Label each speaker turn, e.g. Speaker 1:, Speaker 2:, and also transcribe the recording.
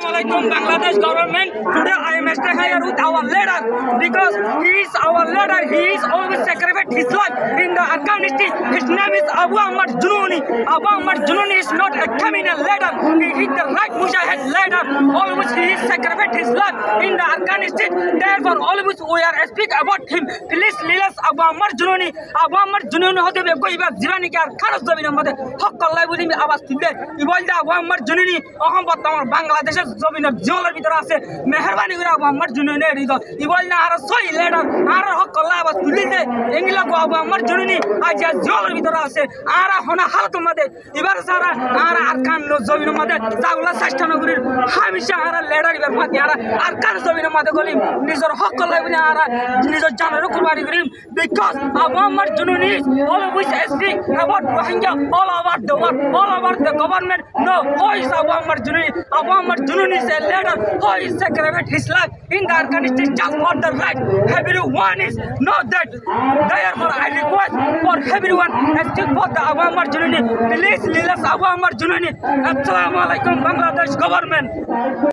Speaker 1: Bangladesh government, today I am staying here with our leader because he is our leader. He is always sacrificed his life in the Afghanistan. His name is Abu Ahmad Jununi. Abu Ahmad Jununi is not a criminal leader. He is the right Mujahid leader. Always he is sacrificed his life in the Afghanistan. Therefore, always we are speak about him. Please release Abu Ahmad Jununi. Abu Ahmad Jununi hote be koi ba jirani ke ar kharos zabin mate hak Allah boli me awaz tulle. Ibolda Abu Ahmad Jununi aham batamar Bangladesh জমিনে জলের ভিতরে আছে মেহরবানি করে Abu Ammar জুনুনি রিদ able না আর সই ladder আর হক কল্লা বাস তুলিতে এঙ্গিলা গো আবু আমার জুনুনি আজ জলের ভিতরে আছে আর হনা হালত মধ্যে এবার সারা আর আরকান জমিনের মধ্যে জাগুলা চেষ্টা নগরীর হামেশা আর লেডার এবার মাতি আর কান জমিনের মধ্যে গলিম নিজের হক কল্লা বলে আর নিজের জানের কুরবানি করিম because Abu Ammar Jununi always speak about Rohingya all over the world all over the government no voice Abu Ammar Jununi Abu আমার Jununi is a leader who is sacrificed his life in the Afghanistan just for the right. Everyone is know that. Therefore, I request for everyone asking for the Abu Ahmad Jununi. Please release Abu Ahmad Jununi. Assalamu alaikum, Bangladesh government.